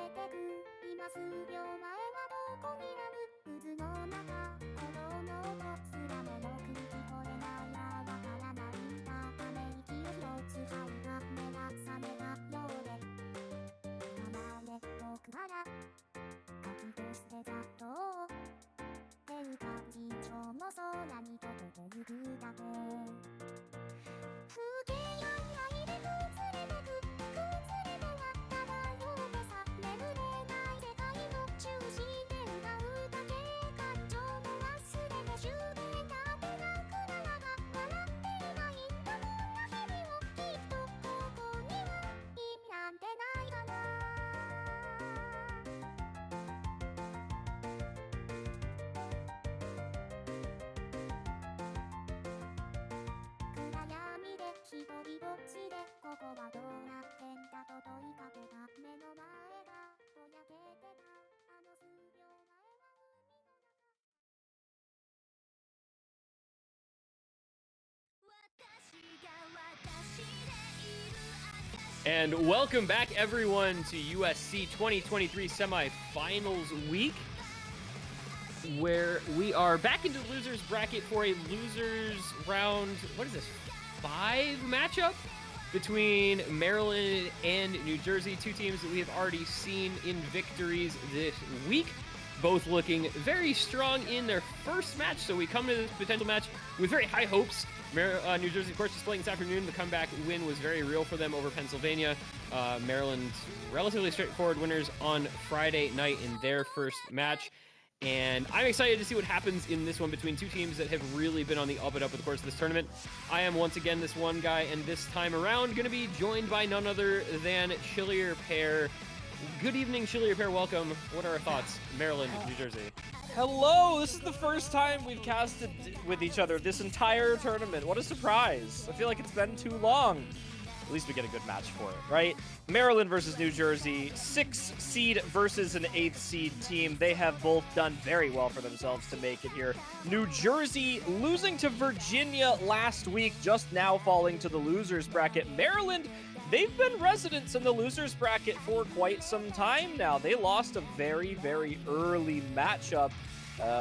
てく今数秒前はどこにある渦の中鼓動の音すらもよく聞こえないやわからないため息を一つ吐いた目が覚めたようで離れ僕から書き消してざっと出るか緊張の空に溶けてゆくだけ風景やないで崩れてく崩れてはただようでさ眠れない世界の中心で歌うだけ感情も忘れて終電なんてなくならが笑っていないんだこんな日々をきっとここには意味なんてないかな暗闇で一人ぼっちでここはどうなってんだと問いかけた目の前がぼやけてたあの数秒前は海の中And welcome back, everyone, to USC 2023 semifinals week, where we are back into the losers bracket for a losers round, what is this, 5 matchup between Maryland and New Jersey, two teams that we have already seen in victories this week, both looking very strong in their first match. So we come to this potential match with very high hopes. New Jersey, of course, is playing this afternoon. The comeback win was very real for them over Pennsylvania. Maryland, relatively straightforward winners on Friday night in their first match. And I'm excited to see what happens in this one between two teams that have really been on the up and up with the course of this tournament. I am once again this one guy, and this time around going to be joined by none other than Chillier Pair. Good evening, Chillier Pair. Welcome. What are our thoughts? Maryland, New Jersey. Hello! This is the first time we've casted with each other this entire tournament. What a surprise. I feel like it's been too long. At least we get a good match for it, right? Maryland versus New Jersey, 6th seed versus an 8th seed team. They have both done very well for themselves to make it here. New Jersey losing to Virginia last week, just now falling to the losers bracket. Maryland, they've been residents in the losers bracket for quite some time now. They lost a very, very early matchup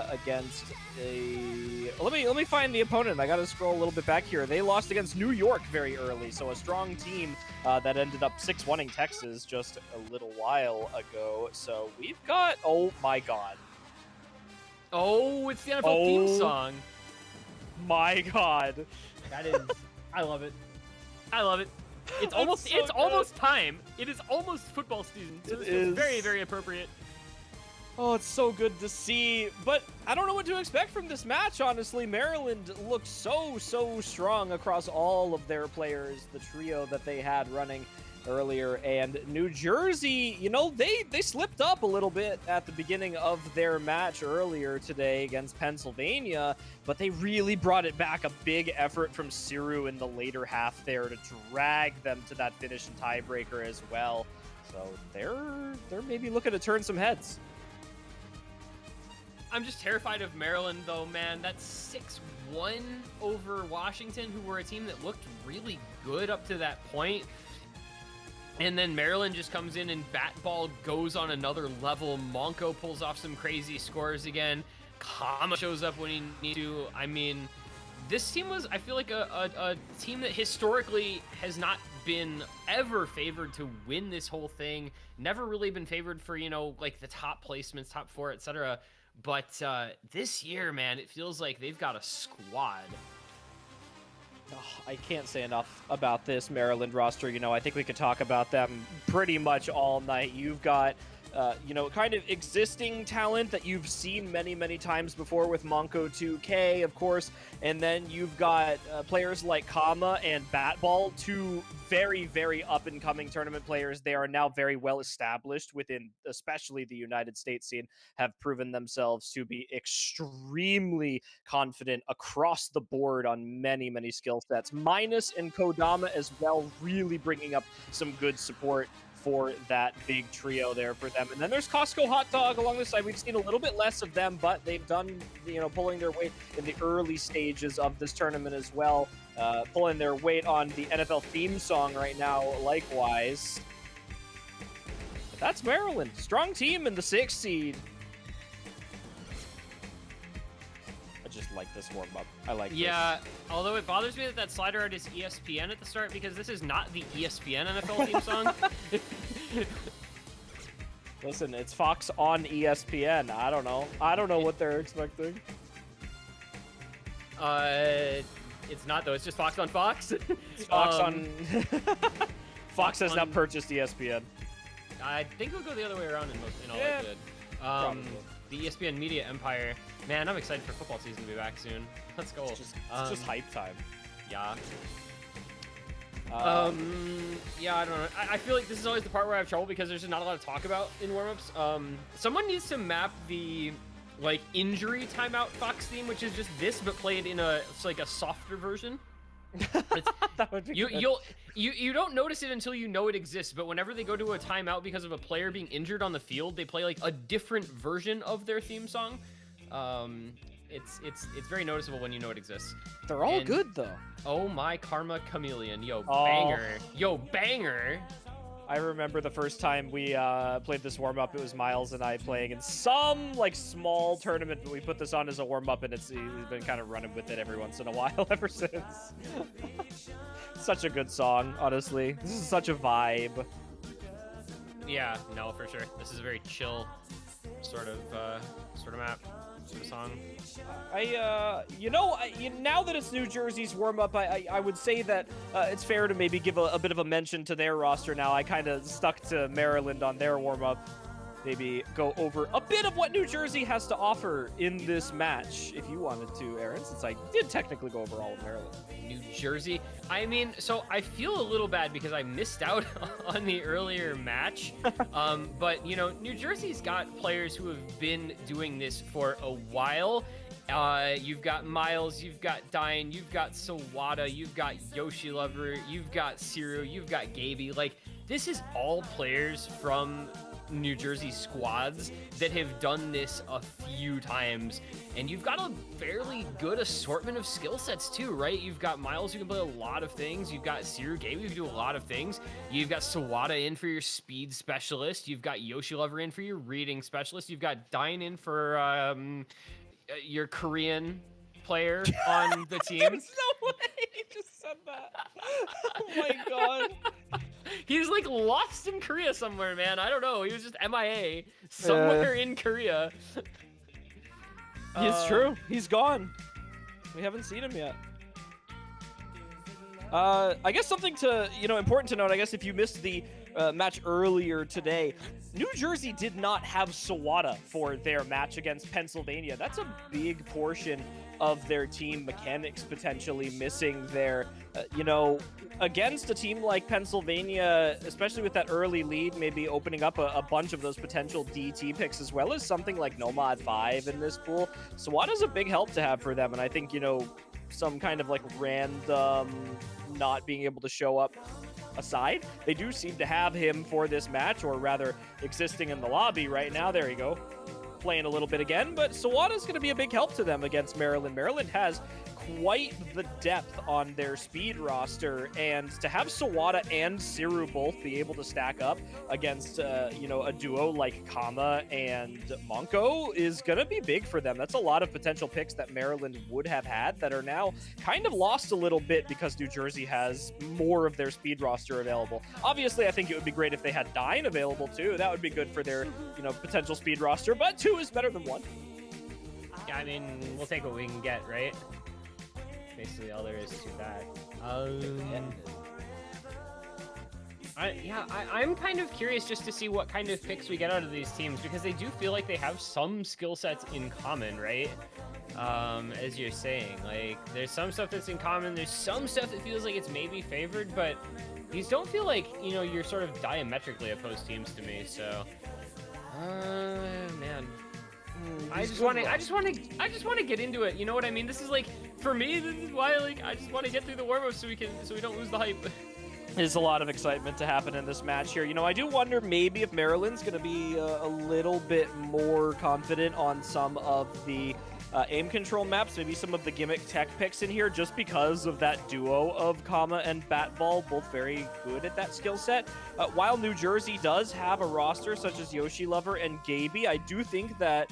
against a... Let me find the opponent. I gotta scroll a little bit back here. They lost against New York very early, so a strong team that ended up 6-1ing Texas just a little while ago. So we've got... Oh my god. Oh, it's the NFL theme song. My god. That is... I love it. I love it. It's almost so it's almost time. It is almost football season. So this is very, very appropriate. Oh, it's so good to see, but I don't know what to expect from this match, honestly. Maryland looks so strong across all of their players, the trio that they had running earlier, and New Jersey, you know, they slipped up a little bit at the beginning of their match earlier today against Pennsylvania, but they really brought it back. A big effort from Siru in the later half there to drag them to that finish and tiebreaker as well. So they're maybe looking to turn some heads. I'm just terrified of Maryland, though, man. That's 6-1 over Washington, who were a team that looked really good up to that point. And then Maryland just comes in and bat ball goes on another level. Monco pulls off some crazy scores again. Kama shows up when he needs to. I mean, this team was, I feel like, a team that historically has not been ever favored to win this whole thing. Never really been favored for, you know, like the top placements, top 4, etc. But this year, man, it feels like they've got a squad. Oh, I can't say enough about this Maryland roster. You know, I think we could talk about them pretty much all night. You've got, you know, kind of existing talent that you've seen many times before with Monco 2K, of course. And then you've got players like Kama and Batball, two very up-and-coming tournament players. They are now very well established within, especially the United States scene, have proven themselves to be extremely confident across the board on many skill sets. Minus and Kodama as well, really bringing up some good support for that big trio there for them. And then there's Costco Hot Dog along the side. We've seen a little bit less of them, but they've done, you know, pulling their weight in the early stages of this tournament as well. Pulling their weight on the NFL theme song right now, likewise. That's Maryland. Strong team in the 6th seed. I just like this warm-up. I like this. Yeah, although it bothers me that that slider art is ESPN at the start because this is not the ESPN NFL theme song. Listen, it's Fox on ESPN. I don't know. I don't know what they're expecting. It's not though. It's just Fox on Fox. It's Fox on. Fox has now purchased ESPN. I think it'll go the other way around in all Yeah, likelihood. The ESPN media empire. Man, I'm excited for football season to be back soon. Let's go. It's just hype time. Yeah. Yeah, I don't know. I feel like this is always the part where I have trouble because there's just not a lot to talk about in warm-ups. Someone needs to map the like injury timeout Fox theme, which is just this but played in it's like a softer version. That would be good. You don't notice it until you know it exists, but whenever they go to a timeout because of a player being injured on the field, they play like a different version of their theme song. It's very noticeable when you know it exists. They're all good though. Oh my Karma Chameleon, yo Oh. banger, yo banger. I remember the first time we played this warm-up, it was Miles and I playing in some like small tournament, but we put this on as a warm-up and he's been kind of running with it every once in a while ever since. Such a good song, honestly. This is such a vibe. Yeah, no, for sure. This is a very chill sort of map, sort of song. Now that it's New Jersey's warm-up, I would say that it's fair to maybe give a bit of a mention to their roster now. I kind of stuck to Maryland on their warm-up. Maybe go over a bit of what New Jersey has to offer in this match, if you wanted to, Aaron, since I did technically go over all of Maryland. New Jersey. I mean, so I feel a little bad because I missed out on the earlier match. But, you know, New Jersey's got players who have been doing this for a while. You've got Miles, you've got Dine, you've got Sawada, you've got Yoshi Lover, you've got Siru, you've got Gaby. Like, this is all players from New Jersey squads that have done this a few times, and you've got a fairly good assortment of skill sets too, right? You've got Miles who can play a lot of things, you've got Siru Gaby who can do a lot of things, you've got Sawada in for your speed specialist, you've got Yoshi Lover in for your reading specialist, you've got Dine in for your Korean player on the team. There's no way he just said that. Oh my god. He's like lost in Korea somewhere, man. I don't know. He was just MIA somewhere in Korea. It's true. He's gone. We haven't seen him yet. I guess something important to note, I guess if you missed the match earlier today, New Jersey did not have Sawada for their match against Pennsylvania. That's a big portion of their team mechanics potentially missing there. Against a team like Pennsylvania, especially with that early lead, maybe opening up a bunch of those potential DT picks, as well as something like Nomad 5 in this pool. Sawada's a big help to have for them, and I think, some kind of like random not being able to show up aside, they do seem to have him for this match, or rather existing in the lobby right now. There you go, playing a little bit again, but Sawada's going to be a big help to them against Maryland. Maryland has quite the depth on their speed roster, and to have Sawada and Siru both be able to stack up against a duo like Kama and Monko is gonna be big for them. That's a lot of potential picks that Maryland would have had that are now kind of lost a little bit because New Jersey has more of their speed roster available. Obviously, I think it would be great if they had Dine available too. That would be good for their potential speed roster, but 2 is better than 1. Yeah, I mean, we'll take what we can get, right? Basically all there is to that. I'm kind of curious just to see what kind of picks we get out of these teams, because they do feel like they have some skill sets in common, right? As you're saying, like, there's some stuff that's in common, there's some stuff that feels like it's maybe favored, but these don't feel like, you're sort of diametrically opposed teams to me, so... man. I just want to get into it. You know what I mean? This is like, for me, this is why I just want to get through the warm-up so we don't lose the hype. There's a lot of excitement to happen in this match here. I do wonder maybe if Maryland's going to be a little bit more confident on some of the aim control maps, maybe some of the gimmick tech picks in here, just because of that duo of Kama and Batball, both very good at that skill set. While New Jersey does have a roster such as Yoshi Lover and Gaby, I do think that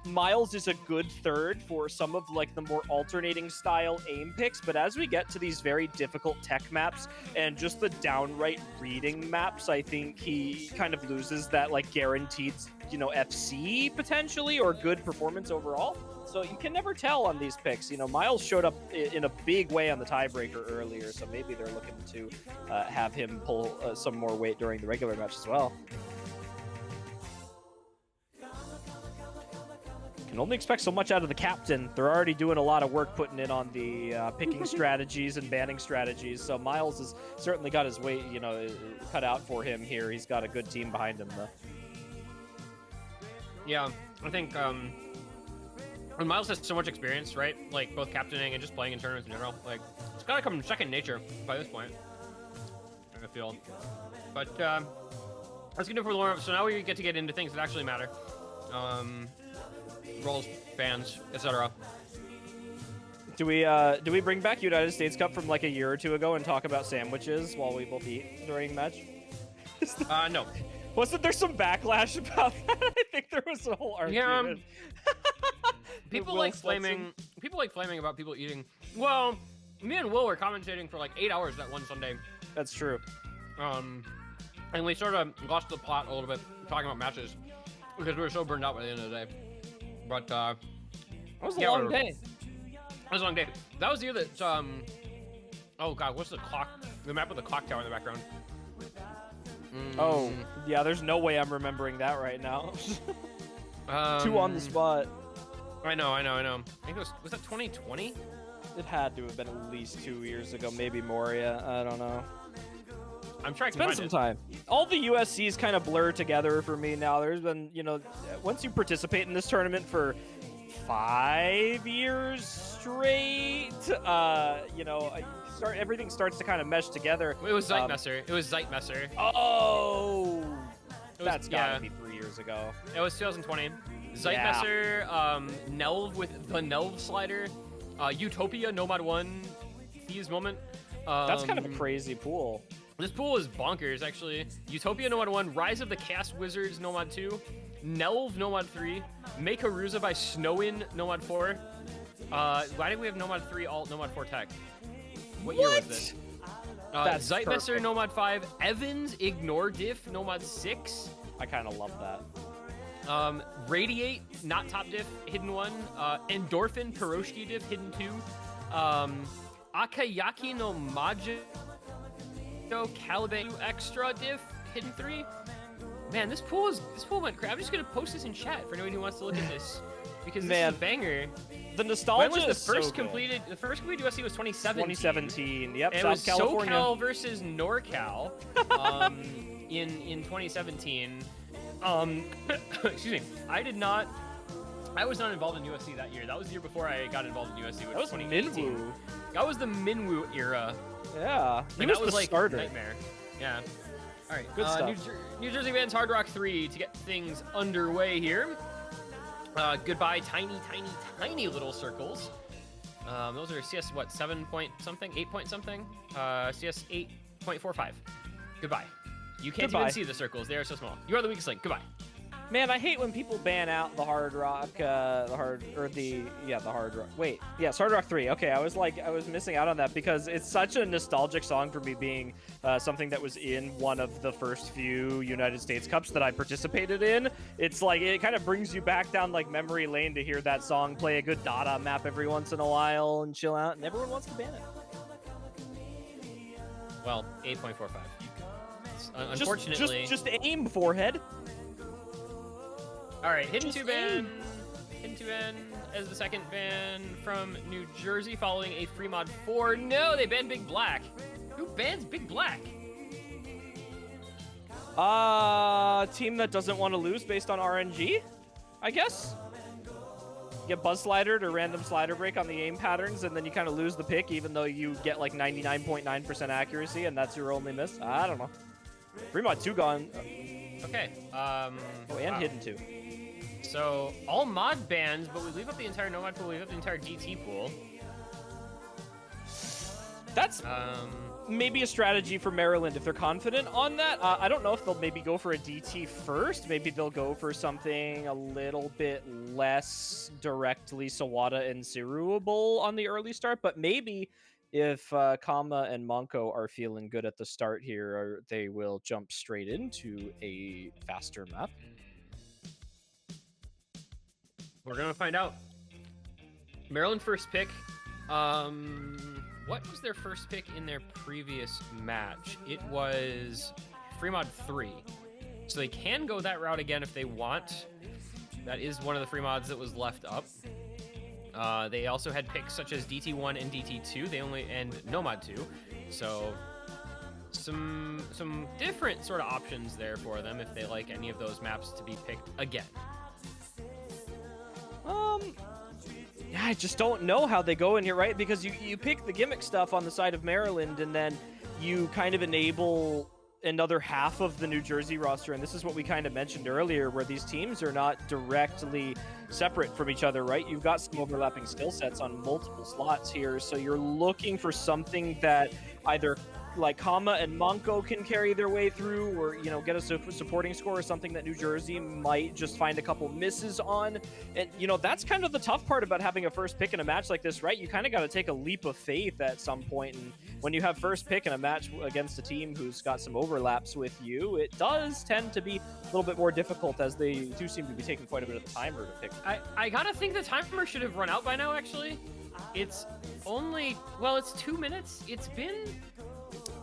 Miles is a good third for some of like the more alternating style aim picks, but as we get to these very difficult tech maps and just the downright reading maps, I think he kind of loses that like guaranteed, you know, FC potentially or good performance overall. So you can never tell on these picks. You know, Miles showed up in a big way on the tiebreaker earlier, so maybe they're looking to have him pull some more weight during the regular match as well. Can only expect so much out of the captain. They're already doing a lot of work putting in on the picking strategies and banning strategies. So Miles has certainly got his weight, you know, cut out for him here. He's got a good team behind him, though. Yeah, I think when Miles has so much experience, right? Like both captaining and just playing in tournaments in general, like it's gotta come second nature by this point. I feel. But let's get it for the warm-up. So now we get to get into things that actually matter. Roles, bans, etc. Do we bring back United States Cup from like a year or two ago and talk about sandwiches while we both eat during match? No. Wasn't there some backlash about that? I think there was a whole argument. Yeah, people like flaming about people eating. Well, me and Will were commentating for like 8 hours that one Sunday. That's true. And we sort of lost the plot a little bit talking about matches because we were so burned out by the end of the day. But that was a long day. That was a long day. That was the year that oh god, what's the clock? The map with the clock tower in the background. Oh yeah, there's no way I'm remembering that right now. Too on the spot. I know. I think was that 2020? It had to have been at least 2 years ago, maybe more. Yeah, I don't know. I'm trying to find some time. All the USCs kind of blur together for me now. There's been, you know, once you participate in this tournament for 5 years straight, you know, everything starts to kind of mesh together. It was Zeitmesser. Oh, that's gotta be 3 years ago. It was 2020. Zeitmesser, Nelv with the Nelv slider, Utopia, Nomad 1, Thieves Moment. That's kind of a crazy pool. This pool is bonkers, actually. Utopia Nomad 1, Rise of the Chaos Wizards Nomad 2, Nelv Nomad 3, Make Haruza by Snowin Nomad 4. Why did we have Nomad 3 alt Nomad 4 tech? What year was this? Zeitmesser Nomad 5, Evans Ignore Diff Nomad 6. I kind of love that. Radiate, not top diff, hidden 1. Endorphin, Piroshki diff, hidden 2. Akayaki no Maji Caliban extra diff, hidden 3. Man, this pool went crazy. I'm just gonna post this in chat for anyone who wants to look at this because this is a banger. The nostalgia. When was the first so completed? The first completed USC was 2017. 2017. Yep. And South it was California. SoCal versus NorCal in 2017. Excuse me. I was not involved in USC that year. That was the year before I got involved in USC, which was 2018. Minwoo. That was the Minwoo era. Yeah. And that was like starter. Nightmare. Yeah. All right. Good stuff. New Jersey Vans Hard Rock 3 to get things underway here. Goodbye, tiny little circles. Those are CS, what, 7 point something? 8 point something? CS 8.45. Goodbye. You can't even see the circles. They are so small. You are the weakest link. Goodbye. Man, I hate when people ban out the Hard Rock, the Hard Rock. Wait, yes, Hard Rock 3. Okay, I was missing out on that because it's such a nostalgic song for me being something that was in one of the first few United States Cups that I participated in. It's like, it kind of brings you back down like memory lane to hear that song play a good Dada map every once in a while and chill out, and everyone wants to ban it. Well, 8.45. Unfortunately. Just aim, forehead. All right, Hidden 2 ban as the second ban from New Jersey following a free mod 4. No, they banned Big Black. Who bans Big Black? Team that doesn't want to lose based on RNG, I guess. Get buzz slidered or random slider break on the aim patterns, and then you kind of lose the pick, even though you get like 99.9% accuracy, and that's your only miss. I don't know. Free mod 2 gone. Okay. And Hidden 2. So all mod bans, but we leave up the entire nomad pool, we leave up the entire DT pool. That's maybe a strategy for Maryland if they're confident on that. I don't know if they'll maybe go for a DT first. Maybe they'll go for something a little bit less directly Sawada and Siruable on the early start, but maybe if Kama and Monko are feeling good at the start here, they will jump straight into a faster map. We're gonna find out. Maryland first pick. What was their first pick in their previous match? It was free mod 3. So they can go that route again if they want. That is one of the free mods that was left up. They also had picks such as DT1 and DT2. And Nomad 2. So some different sort of options there for them if they like any of those maps to be picked again. Yeah, I just don't know how they go in here, right? Because you pick the gimmick stuff on the side of Maryland, and then you kind of enable another half of the New Jersey roster, and this is what we kind of mentioned earlier, where these teams are not directly separate from each other, right? You've got some overlapping skill sets on multiple slots here, so you're looking for something that either like Kama and Monko can carry their way through, or get a supporting score, or something that New Jersey might just find a couple misses on. And that's kind of the tough part about having a first pick in a match like this, right? You kind of got to take a leap of faith at some point, and when you have first pick in a match against a team who's got some overlaps with you, it does tend to be a little bit more difficult, as they do seem to be taking quite a bit of the timer to pick. I gotta think the timer should have run out by now, actually. It's only, well, it's 2 minutes. It's been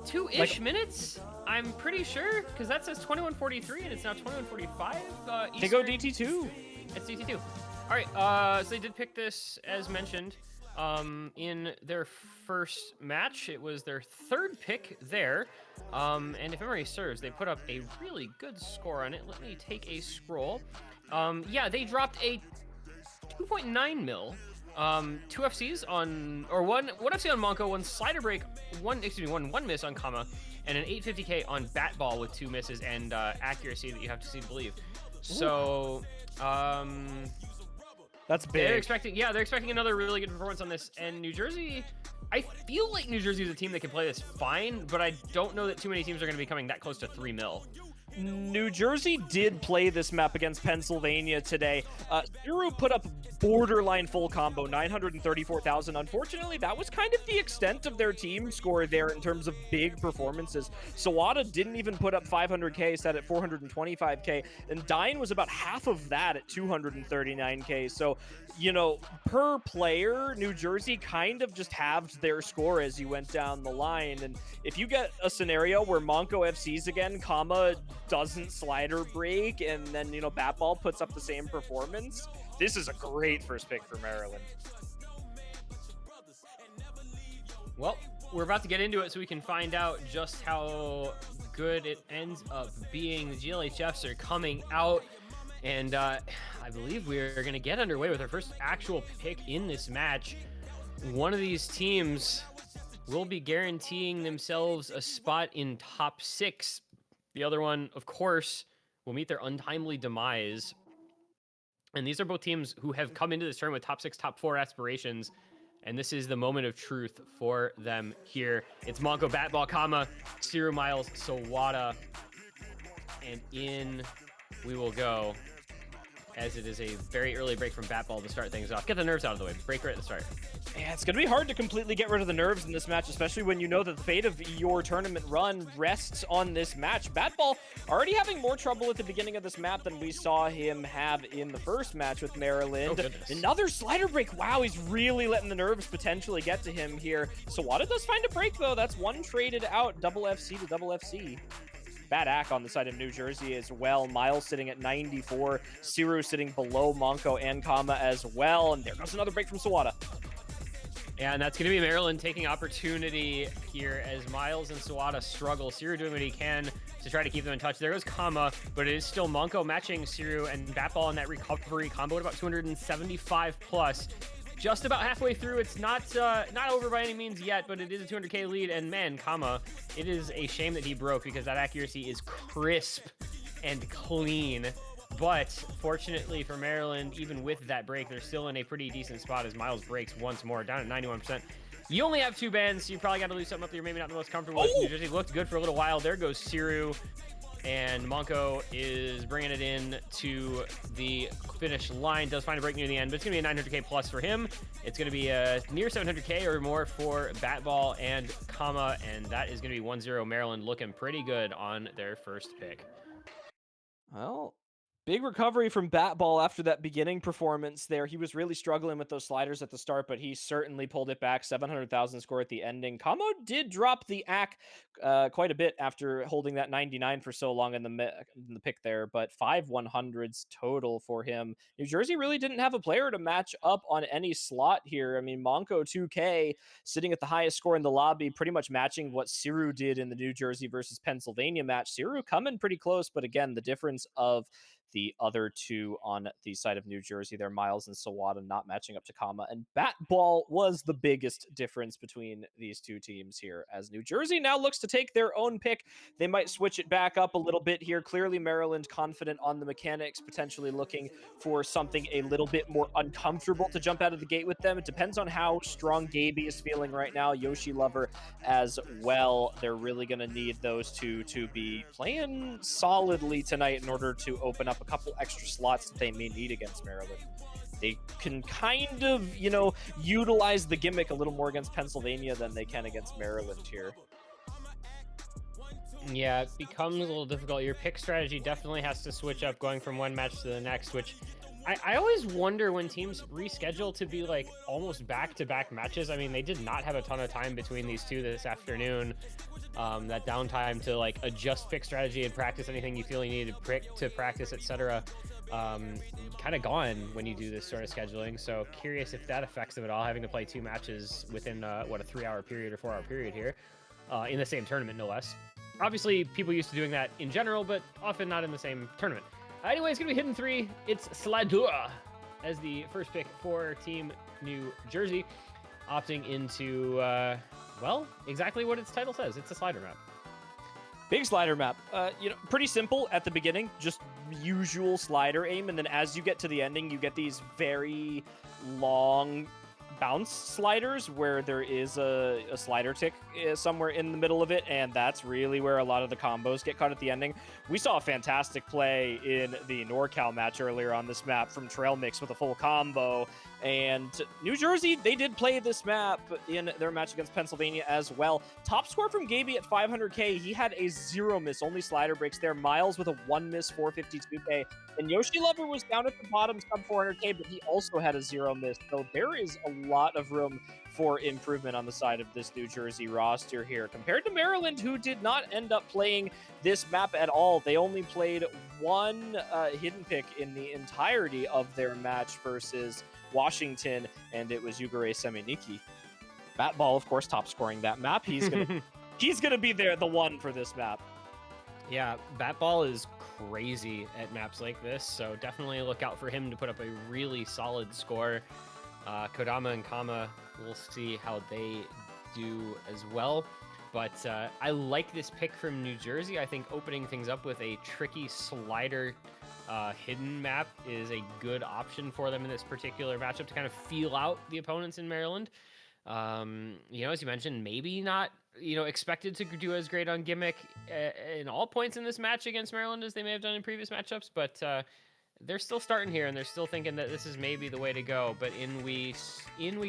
2-ish minutes, I'm pretty sure, because that says 21:43 and it's now 21:45 Eastern. They go DT2. It's DT2. All right, so they did pick this, as mentioned, in their first match. It was their third pick there, and if memory serves, they put up a really good score on it. Let me take a scroll. Yeah, they dropped a 2.9 mil. 2 FCs on, or one FC on Monko, one slider break, one miss on Kama, and an 850k on bat ball with 2 misses and accuracy that you have to see to believe. So, that's big. They're expecting another really good performance on this. And New Jersey, I feel like New Jersey is a team that can play this fine, but I don't know that too many teams are going to be coming that close to 3 mil. New Jersey did play this map against Pennsylvania today. Zero put up borderline full combo, 934,000. Unfortunately, that was kind of the extent of their team score there in terms of big performances. Sawada didn't even put up 500k, set at 425k, and Dine was about half of that at 239k. So, per player, New Jersey kind of just halved their score as you went down the line. And if you get a scenario where Monko FCs again, Kama doesn't slider break, and then Batball puts up the same performance, this is a great first pick for Maryland. Well, we're about to get into it so we can find out just how good it ends up being. The GLHFs are coming out, and I believe we're going to get underway with our first actual pick in this match. One of these teams will be guaranteeing themselves a spot in top 6. The other one, of course, will meet their untimely demise. And these are both teams who have come into this tournament with top 6, top 4 aspirations. And this is the moment of truth for them here. It's Monko, Batball, Kama, Siru, Miles, Sawada. And in we will go, as it is a very early break from Batball to start things off. Get the nerves out of the way. Break right at the start. Yeah, it's going to be hard to completely get rid of the nerves in this match, especially when you know that the fate of your tournament run rests on this match. Batball already having more trouble at the beginning of this map than we saw him have in the first match with Maryland. Oh, another slider break. Wow, he's really letting the nerves potentially get to him here. Sawada does find a break, though. That's one traded out. Double FC to double FC. Bad ack on the side of New Jersey as well. Miles sitting at 94. Siru sitting below Monko and Kama as well. And there goes another break from Sawada. Yeah, and that's going to be Maryland taking opportunity here as Miles and Sawada struggle. Siru doing what he can to try to keep them in touch. There goes Kama, but it is still Monko matching Siru and Batball in that recovery combo at about 275 plus. Just about halfway through. It's not over by any means yet, but it is a 200k lead. And man, Kama, it is a shame that he broke, because that accuracy is crisp and clean. But fortunately for Maryland, even with that break, they're still in a pretty decent spot as Miles breaks once more, down at 91%. You only have 2 bans, so you probably got to lose something up that you're maybe not the most comfortable with. New Jersey looked good for a little while. There goes Siru. And Monko is bringing it in to the finish line. Does find a break near the end, but it's going to be a 900k plus for him. It's going to be a near 700k or more for Batball and Kama, and that is going to be 1-0 Maryland, looking pretty good on their first pick. Well, big recovery from Batball after that beginning performance there. He was really struggling with those sliders at the start, but he certainly pulled it back. 700,000 score at the ending. Kamo did drop the AC quite a bit after holding that 99 for so long in the pick there, but 5 100s total for him. New Jersey really didn't have a player to match up on any slot here. I mean, Monko 2K sitting at the highest score in the lobby, pretty much matching what Siru did in the New Jersey versus Pennsylvania match. Siru coming pretty close, but again, the difference of the other two on the side of New Jersey, their Miles and Sawada not matching up to Kama. And Batball was the biggest difference between these two teams here, as New Jersey now looks to take their own pick. They might switch it back up a little bit here. Clearly, Maryland confident on the mechanics, potentially looking for something a little bit more uncomfortable to jump out of the gate with them. It depends on how strong Gaby is feeling right now. Yoshi Lover as well. They're really going to need those two to be playing solidly tonight in order to open up a couple extra slots that they may need against Maryland. They can kind of, utilize the gimmick a little more against Pennsylvania than they can against Maryland here. Yeah, it becomes a little difficult. Your pick strategy definitely has to switch up going from one match to the next, which I always wonder when teams reschedule to be like almost back-to-back matches. I mean, they did not have a ton of time between these two this afternoon. That downtime to like adjust pick strategy and practice anything you feel you need to practice, etc. Kind of gone when you do this sort of scheduling. So curious if that affects them at all, having to play 2 matches within a 3-hour period or 4-hour period here in the same tournament, no less. Obviously, people used to doing that in general, but often not in the same tournament. Anyway, it's going to be Hidden 3. It's Slider as the first pick for Team New Jersey, opting into, exactly what its title says. It's a slider map. Big slider map. Pretty simple at the beginning, just usual slider aim, and then as you get to the ending, you get these very long bounce sliders where there is a slider tick somewhere in the middle of it, and that's really where a lot of the combos get caught at the ending. We saw a fantastic play in the NorCal match earlier on this map from Trail Mix with a full combo, and New Jersey, they did play this map in their match against Pennsylvania as well. Top score from Gaby at 500k. He had a 0 miss, only slider breaks there. Miles with a 1 miss, 452k. And Yoshi Lover was down at the bottom, sub 400k, but he also had a 0 miss. So there is a lot of room for improvement on the side of this New Jersey roster here. Compared to Maryland, who did not end up playing this map at all. They only played one hidden pick in the entirety of their match versus Washington, and it was Yugure Semeniki. Batball, of course, top scoring that map. He's gonna be there, the one for this map. Yeah, Batball is crazy at maps like this, so definitely look out for him to put up a really solid score. Kodama and Kama, we'll see how they do as well. But I like this pick from New Jersey. I think opening things up with a tricky slider hidden map is a good option for them in this particular matchup to kind of feel out the opponents in Maryland. As you mentioned, maybe not, expected to do as great on gimmick in all points in this match against Maryland as they may have done in previous matchups, but they're still starting here and they're still thinking that this is maybe the way to go. But in we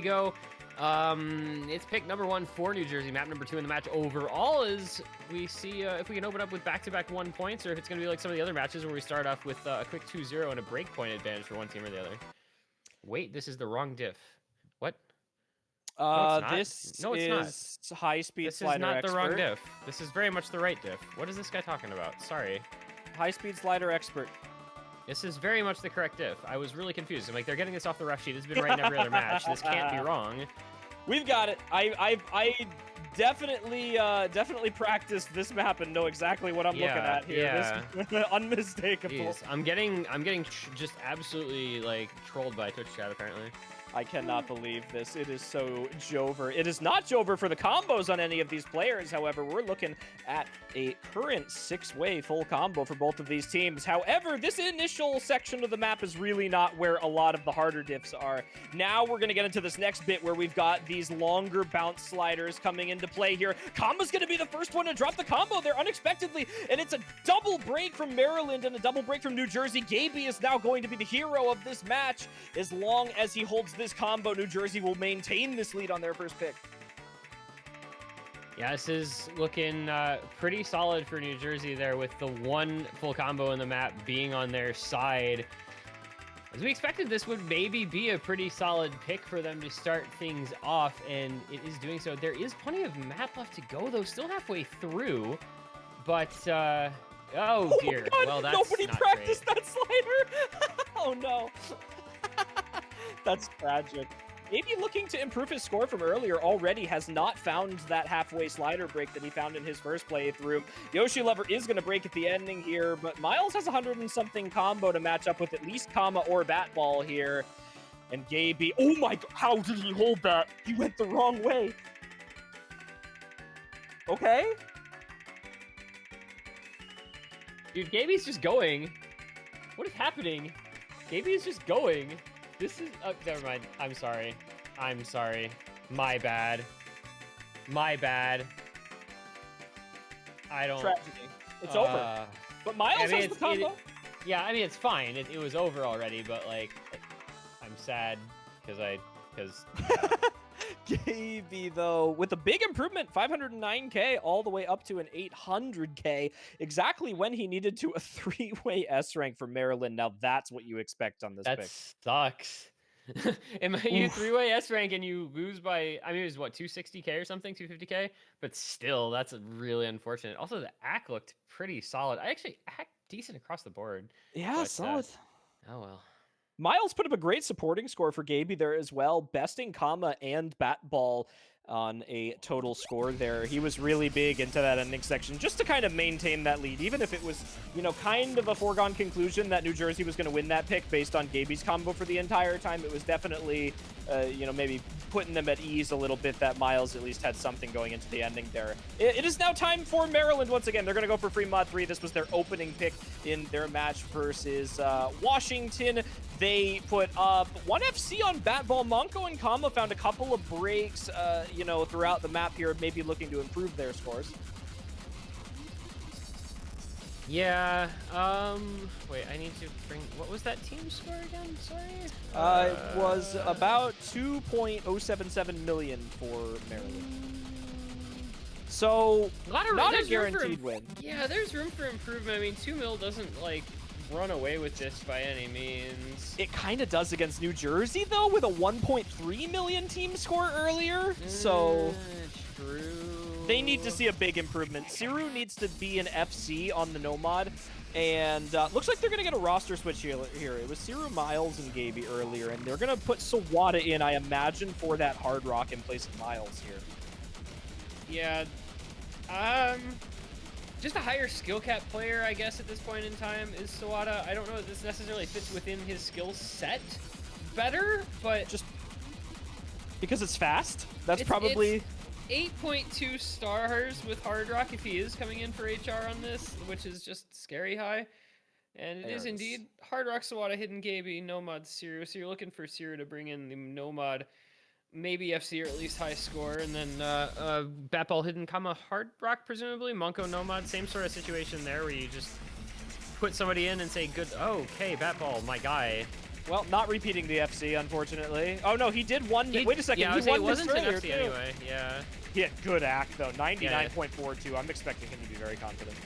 go. It's pick number 1 for New Jersey. Map number 2 in the match overall is we see if we can open up with back-to-back 1 points, or if it's going to be like some of the other matches where we start off with a quick 2-0 and a break point advantage for one team or the other. Wait, this is the wrong diff. What? This is high-speed slider expert. This is not the wrong diff. This is very much the right diff. What is this guy talking about? Sorry. High-speed slider expert. This is very much the correct diff. I was really confused. I'm like, they're getting this off the ref sheet. It's been right in every other match. This can't be wrong. We've got it. I definitely practiced this map and know exactly what I'm looking at here. Yeah. This unmistakable. Jeez. I'm getting just absolutely like trolled by Twitch chat apparently. I cannot believe this. It is so Jover. It is not Jover for the combos on any of these players. However, we're looking at a current 6-way full combo for both of these teams. However, this initial section of the map is really not where a lot of the harder diffs are. Now we're going to get into this next bit where we've got these longer bounce sliders coming into play here. Kama's going to be the first one to drop the combo there unexpectedly, and it's a double break from Maryland and a double break from New Jersey. Gaby is now going to be the hero of this match. As long as he holds this combo, New Jersey will maintain this lead on their first pick. Yeah, this is looking pretty solid for New Jersey there, with the one full combo in the map being on their side. As we expected, this would maybe be a pretty solid pick for them to start things off, and it is doing so. There is plenty of map left to go, though, still halfway through. But, oh dear. Well, that's nobody not practiced great. that slider. Oh, no. That's tragic. Maybe looking to improve his score from earlier, already has not found that halfway slider break that he found in his first playthrough. Yoshi Lover is going to break at the ending here, but Miles has 100 and something combo to match up with at least Kama or Batball here. And Gaby, oh my god, how did he hold that? He went the wrong way. Okay. Dude, Gaby's just going. What is happening? Gaby is just going. This is... Oh, never mind. I'm sorry. I'm sorry. My bad. My bad. I don't... Tragedy. It's over. But Miles has the combo. Yeah, I mean, it's fine. It was over already, but, like, I'm sad because Gaby, though, with a big improvement, 509k all the way up to an 800k, exactly when he needed to a 3-way S rank for Maryland. Now that's what you expect on this pick. That sucks. You 3-way S rank and you lose by, I mean, it was what, 260k or something, 250k? But still, that's really unfortunate. Also, the ACK looked pretty solid. I actually ACK decent across the board. Yeah, but, solid. Oh, well. Miles put up a great supporting score for Gaby there as well, besting Kama and Batball on a total score there. He was really big into that ending section just to kind of maintain that lead, even if it was, you know, kind of a foregone conclusion that New Jersey was going to win that pick based on Gaby's combo for the entire time. It was definitely, you know, maybe putting them at ease a little bit that Miles at least had something going into the ending there. It is now time for Maryland once again. They're going to go for free mod 3. This was their opening pick in their match versus Washington. They put up 1 FC on Batball. Monko and Kama found a couple of breaks, you know, throughout the map here, maybe looking to improve their scores. Yeah, wait, I need to bring, what was that team score again? Sorry? It was about 2.077 million for Maryland. So, not a guaranteed win. Yeah, there's room for improvement. I mean, 2 mil doesn't, like, run away with this by any means. It kind of does against New Jersey, though, with a 1.3 million team score earlier. So, true. They need to see a big improvement. Siru needs to be an FC on the Nomad, and looks like they're going to get a roster switch here. It was Siru, Miles, and Gaby earlier, and they're going to put Sawada in, I imagine, for that Hard Rock in place of Miles here. Yeah, just a higher skill cap player, I guess, at this point in time is Sawada. I don't know if this necessarily fits within his skill set better, but... Just because it's fast? That's probably... 8.2 stars with Hard Rock if he is coming in for HR on this, which is just scary high. And it is indeed Hard Rock, Sawada, Hidden Gaby, Nomad, Siru. So you're looking for Siru to bring in the Nomad, maybe FC or at least high score, and then Batball, Hidden, Kama, Hard Rock presumably, Monko, Nomad, same sort of situation there where you just put somebody in and say, good, okay, Batball, my guy. Well, not repeating the FC, unfortunately. Oh, no, he did one. Wait a second. Yeah, he won it wasn't this an earlier, FC too. anyway, yeah. He had good act, though. 99.42. I'm expecting him to be very confident.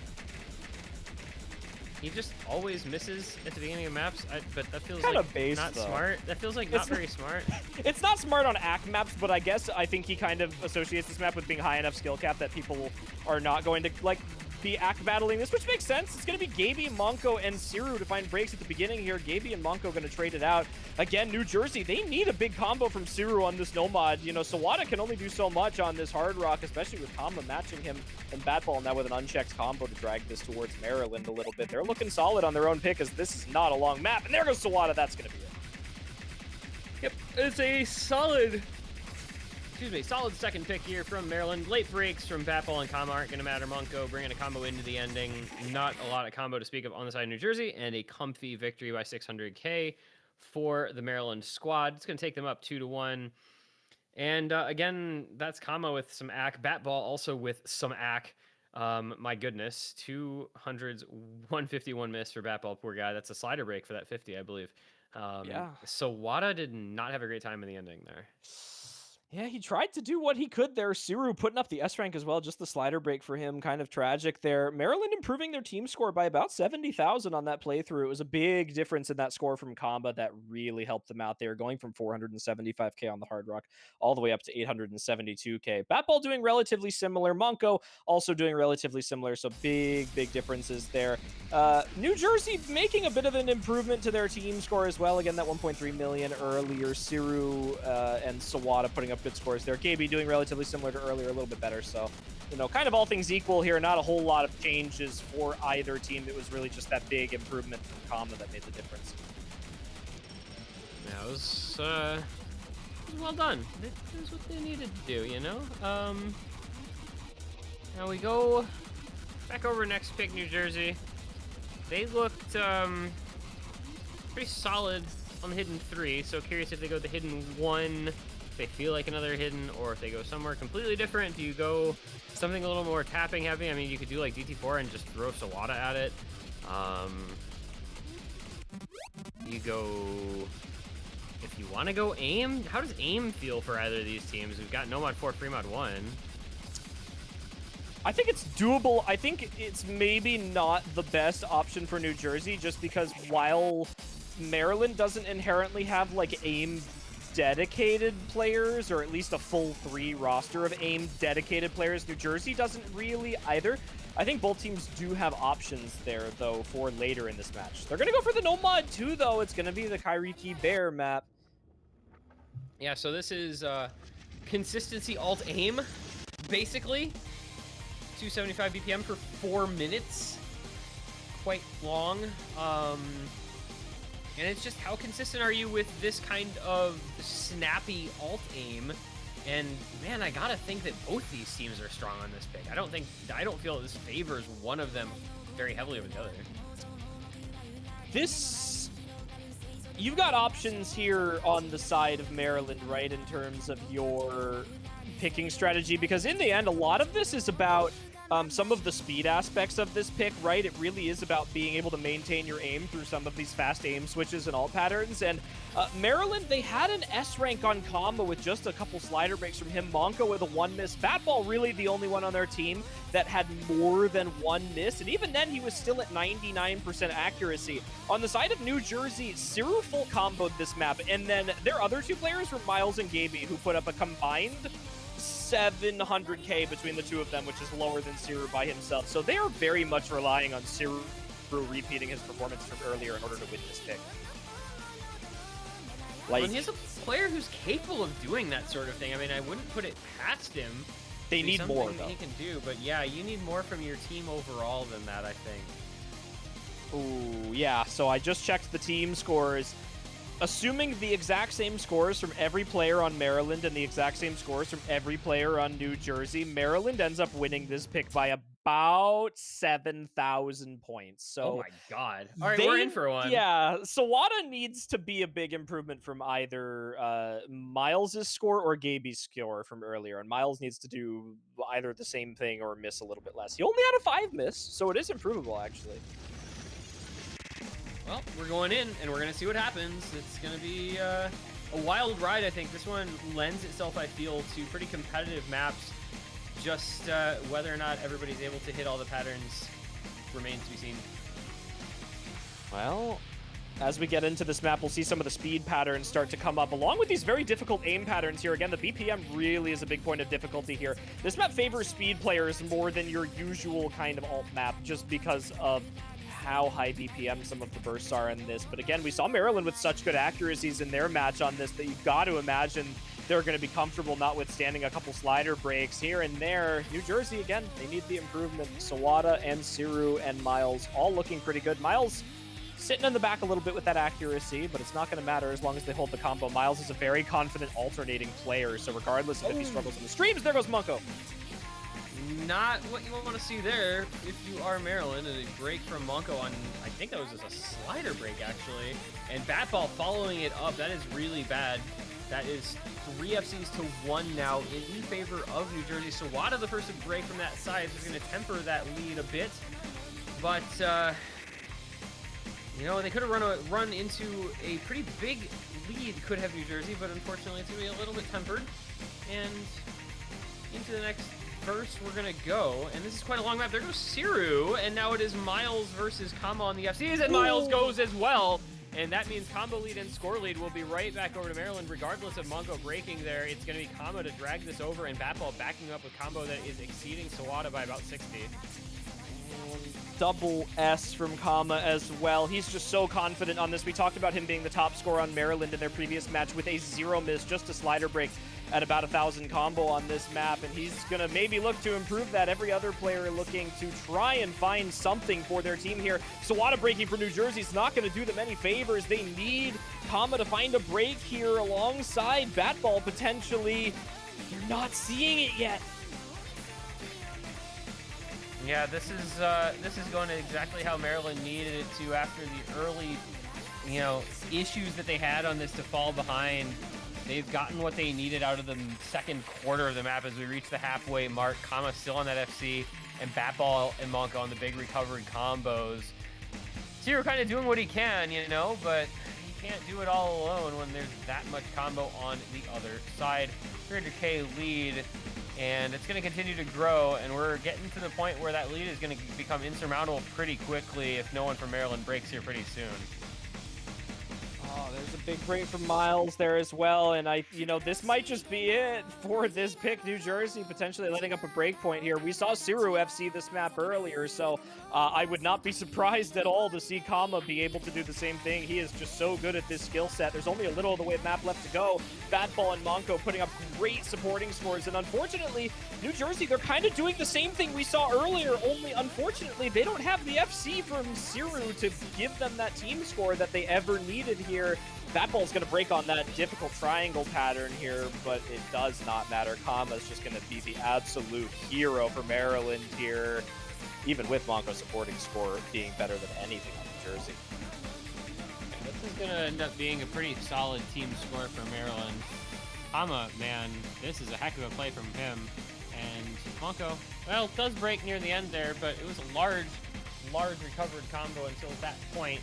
He just always misses at the beginning of maps, but that feels Kinda like base, not though. smart. That feels like not very smart. It's not smart on act maps, but I guess I think he kind of associates this map with being high enough skill cap that people are not going to, like, be act battling this, which makes sense. It's going to be Gaby, Monko, and Siru to find breaks at the beginning here. Gaby and Monko going to trade it out. Again, New Jersey, they need a big combo from Siru on this Nomad. You know, Sawada can only do so much on this Hard Rock, especially with Kama matching him and Batball now with an unchecked combo to drag this towards Maryland a little bit. They're looking solid on their own pick as this is not a long map. And there goes Sawada. That's going to be it. Yep, it's a solid second pick here from Maryland. Late breaks from Batball and Combo aren't going to matter. Monko bringing a combo into the ending. Not a lot of combo to speak of on the side of New Jersey, and a comfy victory by 600K for the Maryland squad. It's going to take them up 2-1. And again, that's combo with some ack. Batball also with some ack. My goodness, 200s, 151 miss for Batball. Poor guy. That's a slider break for that 50, I believe. Yeah. So Wada did not have a great time in the ending there. Yeah, he tried to do what he could there. Siru putting up the S rank as well. Just the slider break for him, kind of tragic there. Maryland improving their team score by about 70,000 on that playthrough. It was a big difference in that score from Kamba that really helped them out there, going from 475K on the Hard Rock all the way up to 872K. Batball doing relatively similar. Monko also doing relatively similar. So big differences there. New Jersey making a bit of an improvement to their team score as well. Again, that 1.3 million earlier. Siru and Sawada putting up good scores there. KB doing relatively similar to earlier, a little bit better. So, kind of all things equal here. Not a whole lot of changes for either team. It was really just that big improvement from Kama that made the difference. Yeah, it was well done. It was what they needed to do, Now we go back over next pick, New Jersey. They looked pretty solid on the hidden 3, so curious if they go the hidden 1, if they feel like another hidden, or if they go somewhere completely different. Do you go something a little more tapping heavy? I mean, you could do like DT4 and just throw Sawada at it. You go... If you want to go aim, how does aim feel for either of these teams? We've got No Mod 4, Free Mod 1. I think it's doable. I think it's maybe not the best option for New Jersey, just because while Maryland doesn't inherently have like aim dedicated players, or at least a full 3 roster of aim dedicated players, New Jersey doesn't really either. I think both teams do have options there, though, for later in this match. They're going to go for the No Mod 2, though. It's going to be the Kairiki Bear map. Yeah, so this is consistency alt aim, basically. 275 BPM for 4 minutes. Quite long. And it's just how consistent are you with this kind of snappy alt aim? And man, I gotta think that both these teams are strong on this pick. I don't feel this favors one of them very heavily over the other. You've got options here on the side of Maryland, right, in terms of your picking strategy, because in the end, a lot of this is about some of the speed aspects of this pick, right? It really is about being able to maintain your aim through some of these fast aim switches and alt patterns. And Maryland, they had an S rank on Kamba with just a couple slider breaks from him. Monko with a 1 miss. Batball really the only one on their team that had more than 1 miss. And even then, he was still at 99% accuracy. On the side of New Jersey, Siru full comboed this map. And then their other 2 players were Miles and Gaby, who put up a combined 700K between the 2 of them, which is lower than Siru by himself. So they are very much relying on Siru repeating his performance from earlier in order to win this pick. Like, when he's a player who's capable of doing that sort of thing, I mean, I wouldn't put it past him. They need more, though. He can do, but yeah, you need more from your team overall than that, I think. Ooh, yeah. So I just checked the team scores. Assuming the exact same scores from every player on Maryland and the exact same scores from every player on New Jersey, Maryland ends up winning this pick by about 7,000 points. So, oh my god. All right, we're in for one. Yeah, Sawada needs to be a big improvement from either Miles' score or Gaby's score from earlier. And Miles needs to do either the same thing or miss a little bit less. He only had a 5 miss, so it is improvable, actually. Well, we're going in, and we're going to see what happens. It's going to be a wild ride, I think. This one lends itself, I feel, to pretty competitive maps. Just whether or not everybody's able to hit all the patterns remains to be seen. Well, as we get into this map, we'll see some of the speed patterns start to come up, along with these very difficult aim patterns here. Again, the BPM really is a big point of difficulty here. This map favors speed players more than your usual kind of alt map, just because of how high BPM some of the bursts are in this. But again, we saw Maryland with such good accuracies in their match on this that you've got to imagine they're going to be comfortable notwithstanding a couple slider breaks here and there. New Jersey, again, they need the improvement. Sawada and Siru and Miles all looking pretty good. Miles sitting in the back a little bit with that accuracy, but it's not going to matter as long as they hold the combo. Miles is a very confident alternating player, so regardless of if he struggles in the streams, there goes Monko. Not what you want to see there if you are Maryland, and a break from Monko on, I think that was just a slider break actually, and Batball following it up. That is really bad. That is 3 FCs to 1 now in favor of New Jersey. Sawada, the first to break from that side, is going to temper that lead a bit, but you know, they could have run into a pretty big lead, could have New Jersey, but unfortunately it's going to be a little bit tempered. And into the next verse we're going to go, and this is quite a long map. There goes Siru, and now it is Miles versus Kama on the FCs, and Miles goes as well. And that means combo lead and score lead will be right back over to Maryland, regardless of Monko breaking there. It's going to be Kama to drag this over, and Batball backing up with combo that is exceeding Sawada by about 60. Double S from Kama as well. He's just so confident on this. We talked about him being the top scorer on Maryland in their previous match with a 0 miss, just a slider break at about 1,000 combo on this map, and he's going to maybe look to improve that. Every other player looking to try and find something for their team here. Sawada breaking for New Jersey is not going to do them any favors. They need Kama to find a break here alongside Batball potentially. You're not seeing it yet. Yeah, this is going to exactly how Maryland needed it to after the early, you know, issues that they had on this to fall behind. They've gotten what they needed out of the second quarter of the map as we reach the halfway mark. Kama still on that FC, and Batball and Monko on the big recovery combos. Siru kind of doing what he can, you know, but he can't do it all alone when there's that much combo on the other side. 300k lead, and it's going to continue to grow, and we're getting to the point where that lead is going to become insurmountable pretty quickly if no one from Maryland breaks here pretty soon. Oh, there's a big break from Miles there as well, and this might just be it for this pick. New Jersey potentially letting up a break point here. We saw Siru FC this map earlier, so I would not be surprised at all to see Kama be able to do the same thing. He is just so good at this skill set. There's only a little of the way of map left to go. Batball and Monko putting up great supporting scores, and unfortunately, New Jersey, they're kind of doing the same thing we saw earlier, only unfortunately, they don't have the FC from Siru to give them that team score that they ever needed here. Batball's going to break on that difficult triangle pattern here, but it does not matter. Kama's just going to be the absolute hero for Maryland here, even with Monko's supporting score being better than anything on New Jersey. This is going to end up being a pretty solid team score for Maryland. Kama, man, this is a heck of a play from him. And Monko, well, does break near the end there, but it was a large recovered combo until that point.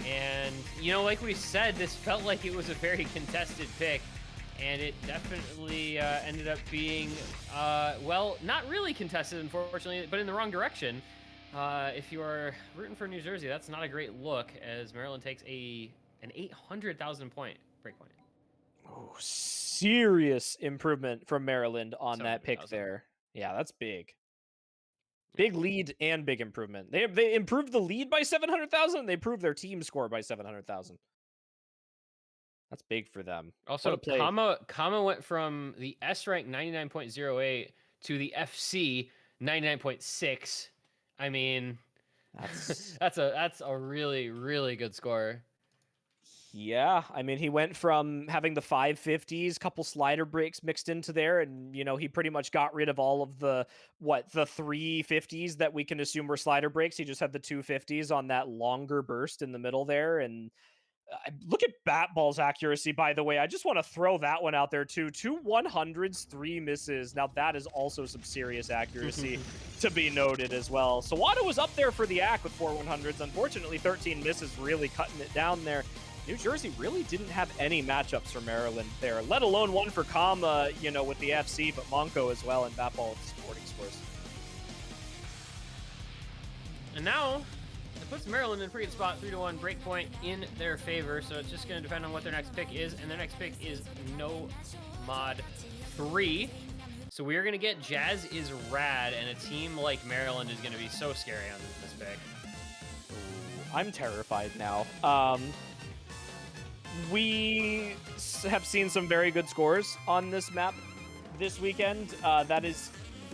And, you know, like we said, this felt like it was a very contested pick, and it definitely ended up being, well, not really contested, unfortunately, but in the wrong direction. If you are rooting for New Jersey, that's not a great look, as Maryland takes an 800,000 point breakpoint. Oh, serious improvement from Maryland on that pick there. Yeah, that's big. Big lead and big improvement. They improved the lead by 700,000. They improved their team score by 700,000. That's big for them. Also, Kama went from the S rank 99.08 to the FC 99.6. I mean, that's a really, really good score. Yeah, I mean, he went from having the 550s, couple slider breaks mixed into there, and, he pretty much got rid of all of the 350s that we can assume were slider breaks. He just had the 250s on that longer burst in the middle there, and look at Batball's accuracy, by the way. I just want to throw that one out there, too. 2 100s, 3 misses. Now, that is also some serious accuracy to be noted as well. Sawada was up there for the act with 4 100s. Unfortunately, 13 misses really cutting it down there. New Jersey really didn't have any matchups for Maryland there, let alone one for Kama, with the FC, but Monko as well, and Batball with the supporting scores. And now, it puts Maryland in a pretty good spot, 3-1 breakpoint in their favor, so it's just going to depend on what their next pick is, and their next pick is No Mod 3. So we are going to get Jazz is Rad, and a team like Maryland is going to be so scary on this pick. Ooh, I'm terrified now. We have seen some very good scores on this map this weekend. That is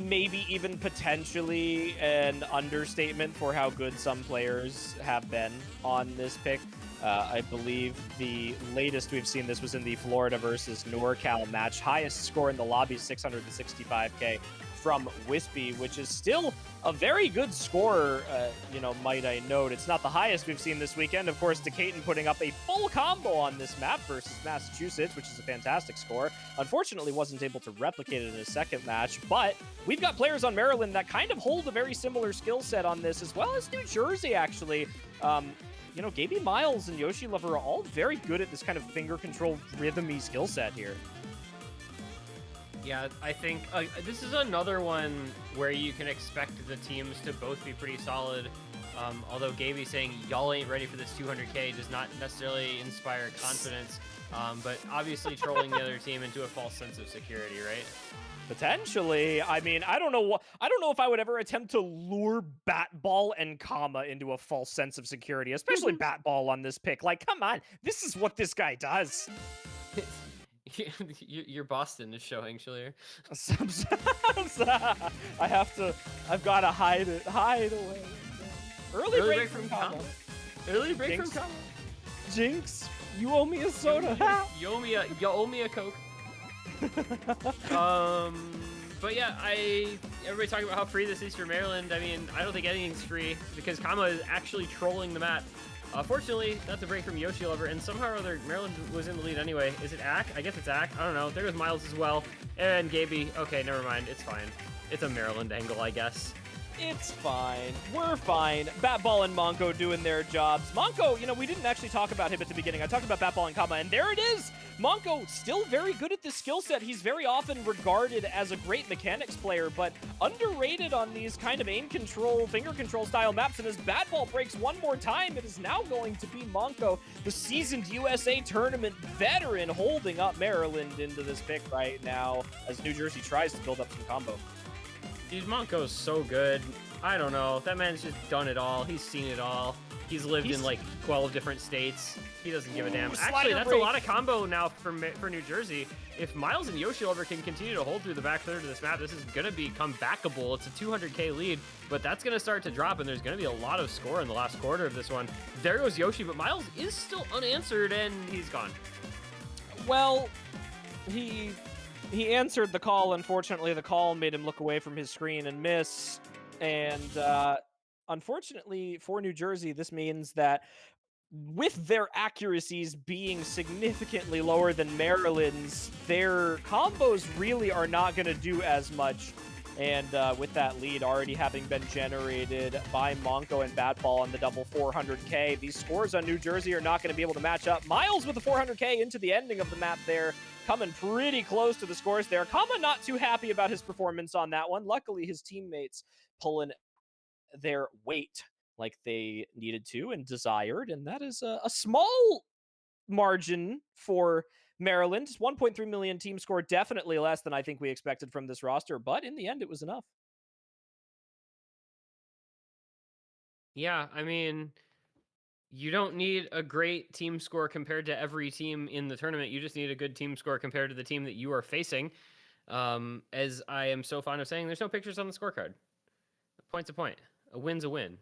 maybe even potentially an understatement for how good some players have been on this pick. I believe the latest we've seen this was in the Florida versus NorCal match. Highest score in the lobby, 665K from Wispy, which is still a very good score, might I note. It's not the highest we've seen this weekend. Of course, Decatur putting up a full combo on this map versus Massachusetts, which is a fantastic score. Unfortunately, wasn't able to replicate it in his second match, but we've got players on Maryland that kind of hold a very similar skill set on this, as well as New Jersey, actually. Gaby Miles and Yoshi Lover are all very good at this kind of finger control rhythmy skill set here. Yeah, I think this is another one where you can expect the teams to both be pretty solid. Although Gaby saying y'all ain't ready for this 200K does not necessarily inspire confidence, but obviously trolling the other team into a false sense of security, right? Potentially. I mean, I don't know if I would ever attempt to lure Batball and Kama into a false sense of security, especially Batball on this pick. Like, come on, this is what this guy does. Your Boston is showing, Shalier. I've got to hide away. Early break from Kama. Early break from Kama. Jinx, you owe me a soda. You owe me a Coke. But yeah, everybody talking about how free this is for Maryland. I mean, I don't think anything's free because Kama is actually trolling the map. Fortunately, that's a break from Yoshi Lover, and somehow or other, Maryland was in the lead anyway. Is it Ack? I guess it's Ack. I don't know. There goes Miles as well. And Gaby. Okay, never mind. It's fine. It's a Maryland angle, I guess. It's fine. We're fine. Batball and Monko doing their jobs. Monko, we didn't actually talk about him at the beginning. I talked about Batball and Kama, and there it is! Monko, still very good at this skill set. He's very often regarded as a great mechanics player, but underrated on these kind of aim control, finger control style maps. And as Batball breaks one more time, it is now going to be Monko, the seasoned USA tournament veteran, holding up Maryland into this pick right now as New Jersey tries to build up some combo. Dude, Monko's so good. I don't know. That man's just done it all. He's seen it all. He's lived in like 12 different states. He doesn't give a damn. Actually, that's a lot of combo now for New Jersey. If Miles and Yoshi Lover can continue to hold through the back third of this map, this is going to become backable. It's a 200K lead, but that's going to start to drop, and there's going to be a lot of score in the last quarter of this one. There goes Yoshi, but Miles is still unanswered, and he's gone. Well, he answered the call. Unfortunately, the call made him look away from his screen and miss. And unfortunately for New Jersey, this means that with their accuracies being significantly lower than Maryland's, their combos really are not going to do as much. And with that lead already having been generated by Monko and Batball on the double 400K, these scores on New Jersey are not going to be able to match up. Miles with the 400K into the ending of the map there, coming pretty close to the scores there. Kama not too happy about his performance on that one. Luckily, his teammates pulling their weight like they needed to and desired, and that is a small margin for Maryland. 1.3 million team score, definitely less than I think we expected from this roster, but in the end, it was enough. Yeah, I mean, you don't need a great team score compared to every team in the tournament. You just need a good team score compared to the team that you are facing. As I am so fond of saying, there's no pictures on the scorecard. A point's a point. A win's a win.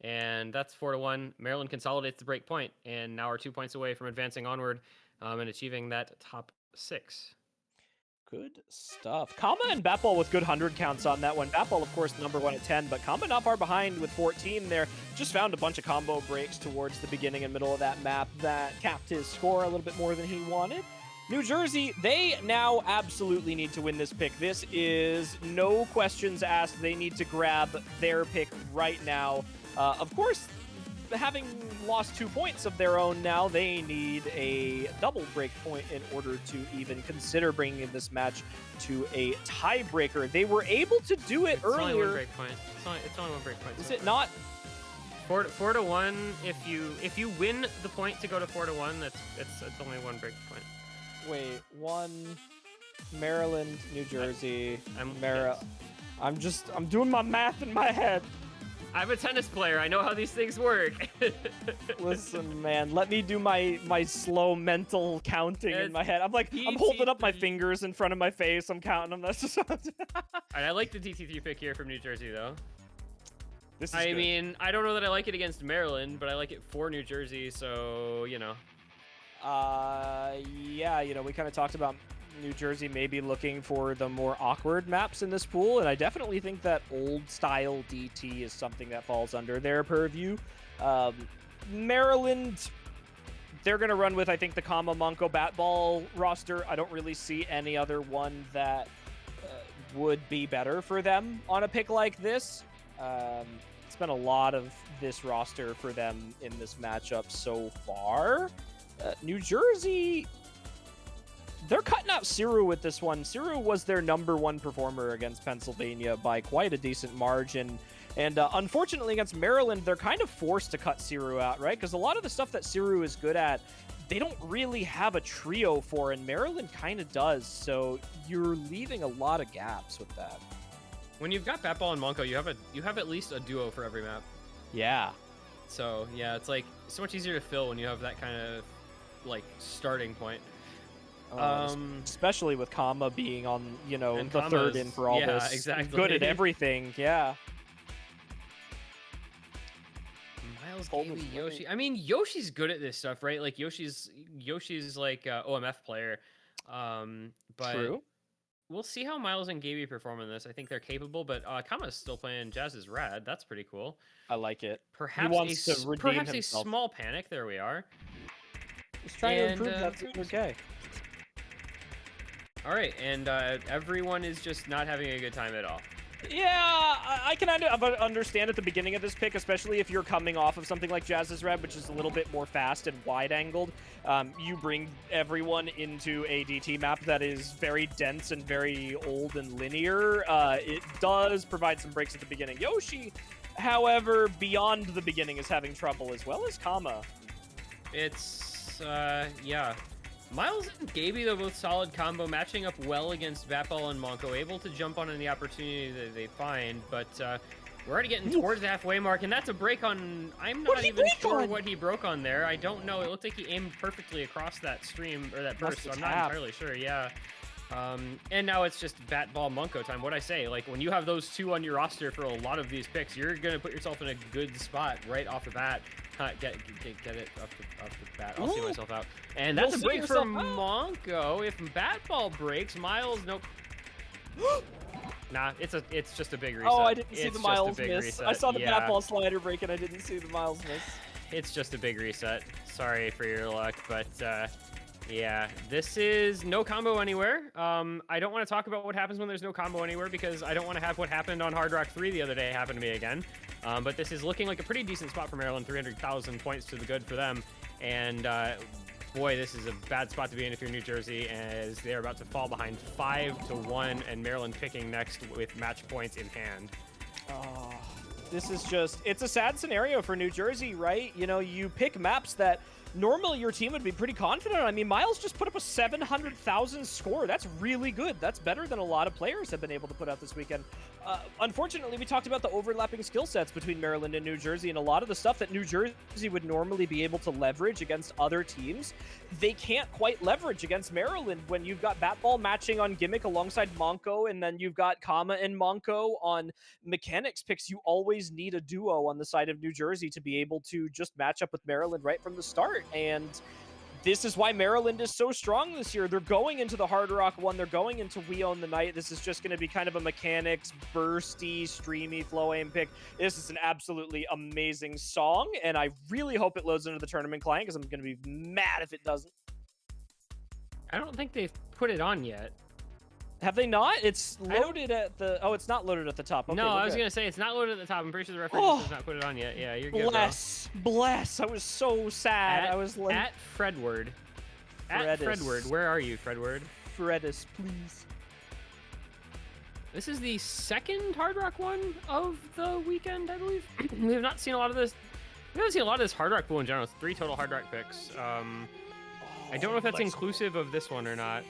And that's 4-1. Maryland consolidates the break point, and now we're 2 points away from advancing onward and achieving that top 6. Good stuff. Kama and Batball with good 100 counts on that one. Batball, of course, number 1 at 10, but Kama not far behind with 14 there. Just found a bunch of combo breaks towards the beginning and middle of that map that capped his score a little bit more than he wanted. New Jersey, they now absolutely need to win this pick. This is no questions asked. They need to grab their pick right now. Of course, having lost 2 points of their own now, they need a double break point in order to even consider bringing this match to a tiebreaker. They were able to do it earlier. It's only one break point. It's only one break point. Is it not? 4-1. If you win the point to go to 4-1, it's only one break point. Wait, Maryland, New Jersey, I'm doing my math in my head. I'm a tennis player. I know how these things work. Listen, man, let me do my slow mental counting in my head. I'm like, I'm holding up my fingers in front of my face. I'm counting them. That's just. I like the DT3 pick here from New Jersey, though. This is I good. mean, I don't know that I like it against Maryland, but I like it for New Jersey, so, you know. Yeah, you know, we kind of talked about New Jersey maybe looking for the more awkward maps in this pool, and I definitely think that old-style DT is something that falls under their purview. Maryland, they're going to run with, I think, the Kama Monko Batball roster. I don't really see any other one that would be better for them on a pick like this. It's been a lot of this roster for them in this matchup so far. New Jersey, they're cutting out Siru with this one. Siru was their #1 performer against Pennsylvania by quite a decent margin. And unfortunately against Maryland, they're kind of forced to cut Siru out, right? Because a lot of the stuff that Siru is good at, they don't really have a trio for, and Maryland kind of does. So you're leaving a lot of gaps with that. When you've got Batball and Monko, you have at least a duo for every map. Yeah. So, yeah, it's like so much easier to fill when you have that kind of like starting point. Especially with Kama being on, you know, the Kama's, third in for all this. Yeah, exactly. Good at everything, yeah. Miles, Gaby, Yoshi. I mean, Yoshi's good at this stuff, right? Like Yoshi's like OMF player. But True. We'll see how Miles and Gaby perform in this. I think they're capable, but Kama's still playing Jazz's Rad. That's pretty cool. I like it. Perhaps he wants to redeem perhaps himself. A small panic. There we are. He's trying to improve. That's okay. All right, and everyone is just not having a good time at all. Yeah, I can understand at the beginning of this pick, especially if you're coming off of something like Jazz's Red, which is a little bit more fast and wide-angled. You bring everyone into a DT map that is very dense and very old and linear. It does provide some breaks at the beginning. Yoshi, however, beyond the beginning is having trouble, as well as Kama. It's, yeah. Miles and Gaby, though, both solid combo, matching up well against Batball and Monko, able to jump on any opportunity that they find, but we're already getting towards the halfway mark, and that's a break on... I'm not even sure what he broke on there. I don't know. It looked like he aimed perfectly across that stream, or that burst, so I'm not entirely sure, yeah. And now it's just Batball Monko time. What'd I say? Like, when you have those two on your roster for a lot of these picks, you're going to put yourself in a good spot right off the bat. Get it off the bat. I'll see myself out. And that's a break for Monko. If Batball breaks, Miles, nope. Nah, it's just a big reset. Oh, I didn't see the Miles miss. Reset. I saw the Batball slider break, and I didn't see the Miles miss. It's just a big reset. Sorry for your luck, but... yeah, this is no combo anywhere. I don't want to talk about what happens when there's no combo anywhere because I don't want to have what happened on Hard Rock 3 the other day happen to me again. But this is looking like a pretty decent spot for Maryland, 300,000 points to the good for them. And boy, this is a bad spot to be in if you're New Jersey, as they're about to fall behind 5-1, and Maryland picking next with match points in hand. Oh, this is just, it's a sad scenario for New Jersey, right? You know, you pick maps that normally your team would be pretty confident on. I mean, Miles just put up a 700,000 score. That's really good. That's better than a lot of players have been able to put out this weekend. Unfortunately, we talked about the overlapping skill sets between Maryland and New Jersey, and a lot of the stuff that New Jersey would normally be able to leverage against other teams, they can't quite leverage against Maryland when you've got Batball matching on Gimmick alongside Monko, and then you've got Kama and Monko on mechanics picks. You always need a duo on the side of New Jersey to be able to just match up with Maryland right from the start, and this is why Maryland is so strong this year. They're going into the Hard Rock 1. They're going into We Own the Night. This is just going to be kind of a mechanics, bursty, streamy, flow aim pick. This is an absolutely amazing song, and I really hope it loads into the tournament client because I'm going to be mad if it doesn't. I don't think they've put it on yet. Have they not? It's loaded at the... Oh, it's not loaded at the top. Okay, no, I was going to say, it's not loaded at the top. I'm pretty sure the referee has not put it on yet. Yeah, you're good, Bless. I was so sad. I was like... At Fredward. At Fredward. Where are you, Fredward? Fredis, please. This is the second Hard Rock one of the weekend, I believe. We have not seen a lot of this. We haven't seen a lot of this Hard Rock pool in general. It's 3 total Hard Rock picks. I don't know if that's inclusive of this one or not.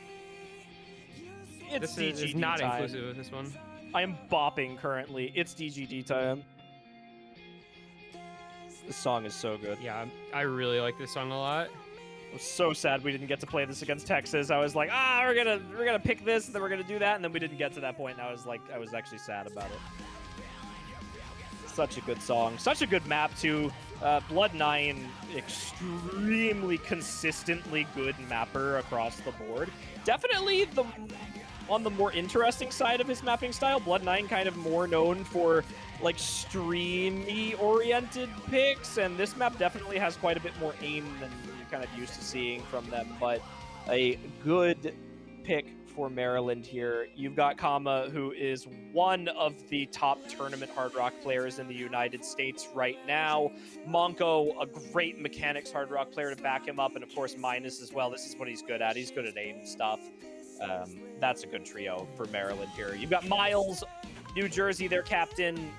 It's this is not inclusive of this one. I am bopping currently. It's DGD time. This song is so good. Yeah, I really like this song a lot. I was so sad we didn't get to play this against Texas. I was like, we're gonna pick this, and then we're gonna do that, and then we didn't get to that point, and I was actually sad about it. Such a good song, such a good map too. Blood 9, extremely consistently good mapper across the board. Definitely on the more interesting side of his mapping style. Blood 9 kind of more known for like streamy oriented picks, and this map definitely has quite a bit more aim than you're kind of used to seeing from them, but a good pick for Maryland here. You've got Kama, who is one of the top tournament Hard Rock players in the United States right now. Monko, a great mechanics Hard Rock player to back him up, and of course Minus as well. This is what he's good at. He's good at aim stuff. That's a good trio for Maryland here. You've got Miles, New Jersey, their captain.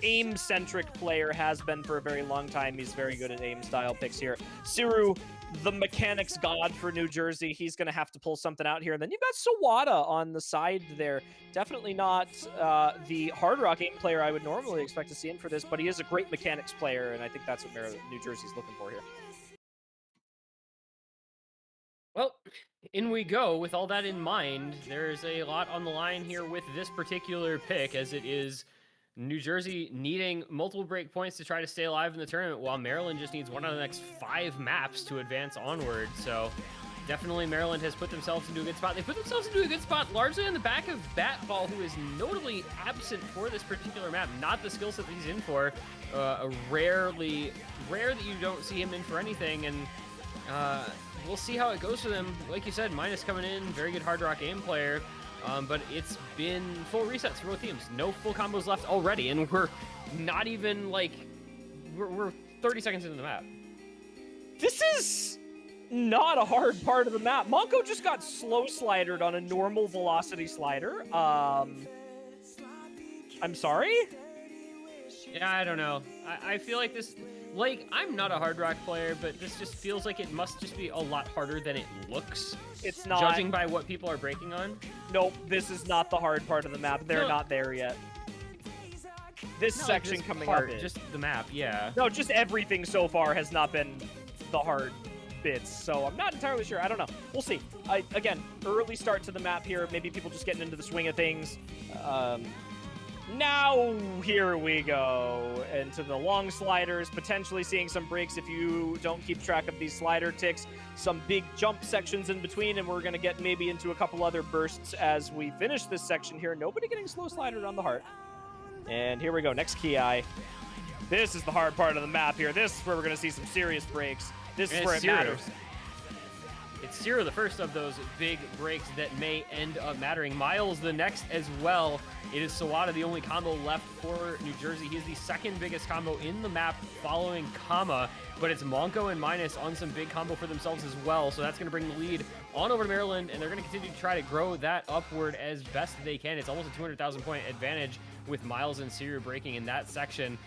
Aim-centric player, has been for a very long time. He's very good at aim-style picks here. Siru, the mechanics god for New Jersey. He's going to have to pull something out here. And then you've got Sawada on the side there. Definitely not the Hard Rock aim player I would normally expect to see in for this, but he is a great mechanics player, and I think that's what New Jersey's looking for here. Well, in we go. With all that in mind, there's a lot on the line here with this particular pick, as it is New Jersey needing multiple break points to try to stay alive in the tournament, while Maryland just needs one of the next 5 maps to advance onward. So definitely Maryland has put themselves into a good spot. They put themselves into a good spot largely on the back of Batball, who is notably absent for this particular map. Not the skill set that he's in for. Rare that you don't see him in for anything, and we'll see how it goes for them. Like you said, Minus coming in, very good Hard Rock aim player. But it's been full resets for both teams. No full combos left already, and we're not even, like, we're 30 seconds into the map. This is not a hard part of the map. Monko just got slow slidered on a normal velocity slider. I'm sorry? Yeah, I don't know. I feel like this, like, I'm not a Hard Rock player, but this just feels like it must just be a lot harder than it looks. It's not. Judging by what people are breaking on. Nope, this is not the hard part of the map. They're not there yet. This section this coming part, up. just the map, yeah. No, just everything so far has not been the hard bits, so I'm not entirely sure. I don't know. We'll see. Again, early start to the map here. Maybe people just getting into the swing of things. Now, here we go into the long sliders, potentially seeing some breaks if you don't keep track of these slider ticks. Some big jump sections in between, and we're going to get maybe into a couple other bursts as we finish this section here. Nobody getting slow slidered on the heart. And here we go, next Ki. This is the hard part of the map here. This is where we're going to see some serious breaks. This is where it matters. It's Zero, the first of those big breaks that may end up mattering. Miles, the next as well. It is Sawada, the only combo left for New Jersey. He's the second biggest combo in the map following Kama, but it's Monko and Minus on some big combo for themselves as well. So that's going to bring the lead on over to Maryland, and they're going to continue to try to grow that upward as best they can. It's almost a 200,000 point advantage with Miles and Siru breaking in that section.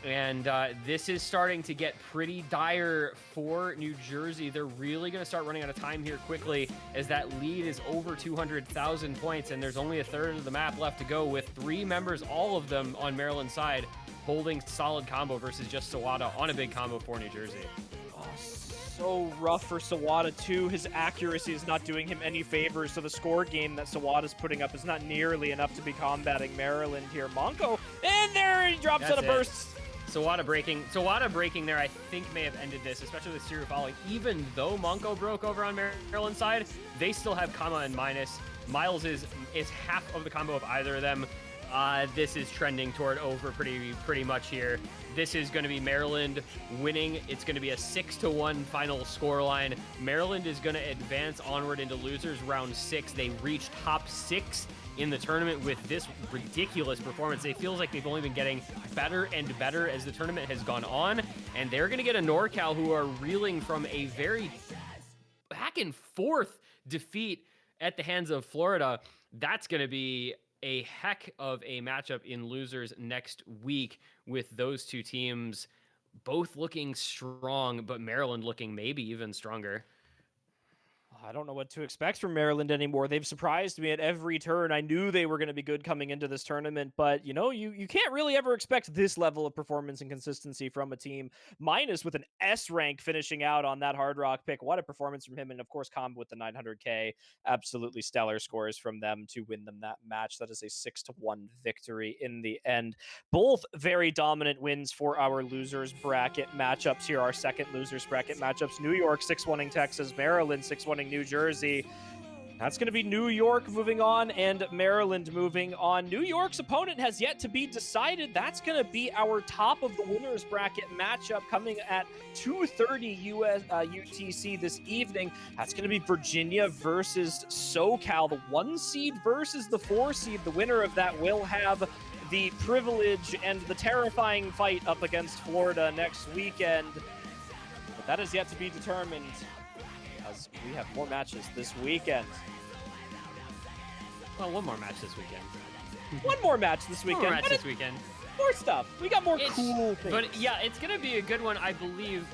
And this is starting to get pretty dire for New Jersey. They're really going to start running out of time here quickly, as that lead is over 200,000 points, and there's only a third of the map left to go, with 3 members, all of them on Maryland's side, holding solid combo versus just Sawada on a big combo for New Jersey. Oh, so rough for Sawada, too. His accuracy is not doing him any favors, so the score game that Sawada's putting up is not nearly enough to be combating Maryland here. Monko, and there he drops out of bursts. Sawada breaking there, I think, may have ended this, especially with Siru following. Even though Monko broke over on Maryland's side, they still have Kama and Minus. Miles is half of the combo of either of them. This is trending toward over pretty much here. This is going to be Maryland winning. It's going to be a 6-1 final scoreline. Maryland is going to advance onward into losers round 6. They reached top 6 in the tournament with this ridiculous performance. It feels like they've only been getting better and better as the tournament has gone on, and they're going to get a NorCal who are reeling from a very back and forth defeat at the hands of Florida. That's going to be a heck of a matchup in losers next week, with those two teams both looking strong, but Maryland looking maybe even stronger. Oh, I don't know what to expect from Maryland anymore. They've surprised me at every turn. I knew they were going to be good coming into this tournament, but you can't really ever expect this level of performance and consistency from a team. Minus with an S rank finishing out on that Hard Rock pick. What a performance from him. And of course, combo with the 900K. Absolutely stellar scores from them to win them that match. That is a 6-1 victory in the end. Both very dominant wins for our losers bracket matchups here. Our second losers bracket matchups. New York 6-1ing Texas, Maryland 6-1ing New Jersey. That's going to be New York moving on and Maryland moving on. New York's opponent has yet to be decided. That's going to be our top of the winners bracket matchup coming at 2:30 UTC this evening. That's going to be Virginia versus SoCal, the 1 seed versus the 4 seed. The winner of that will have the privilege and the terrifying fight up against Florida next weekend. But that is yet to be determined, as we have more matches this weekend. Well, one more match this weekend. One more match this weekend. One more match this weekend. More stuff. We got more cool things. But yeah, it's going to be a good one, I believe.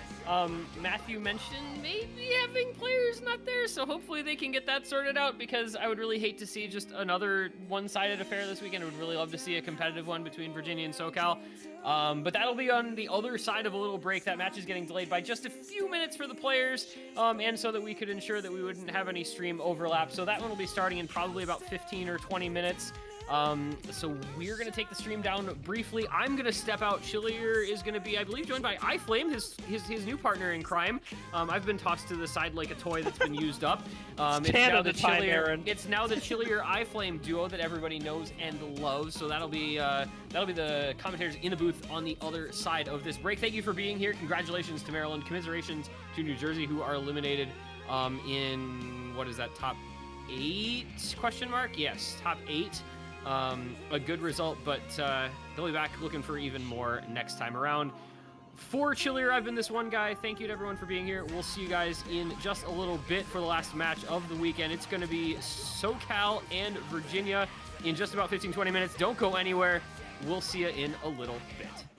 Matthew mentioned maybe having players not there, so hopefully they can get that sorted out, because I would really hate to see just another one-sided affair this weekend. I would really love to see a competitive one between Virginia and SoCal. But that'll be on the other side of a little break. That match is getting delayed by just a few minutes for the players, and so that we could ensure that we wouldn't have any stream overlap. So that one will be starting in probably about 15 or 20 minutes. So we're going to take the stream down briefly. I'm going to step out. Chillier is going to be, I believe, joined by iFlame, his new partner in crime. I've been tossed to the side like a toy that's been used up. It's now the Chillier iFlame duo that everybody knows and loves. So that'll be the commentators in the booth on the other side of this break. Thank you for being here. Congratulations to Maryland. Commiserations to New Jersey, who are eliminated in, what is that, top 8 question mark? Yes, top 8. A good result, but they'll be back looking for even more next time around. For Chillier, I've been this one guy. Thank you to everyone for being here. We'll see you guys in just a little bit for the last match of the weekend. It's going to be SoCal and Virginia in just about 15-20 minutes. Don't go anywhere. We'll see you in a little bit.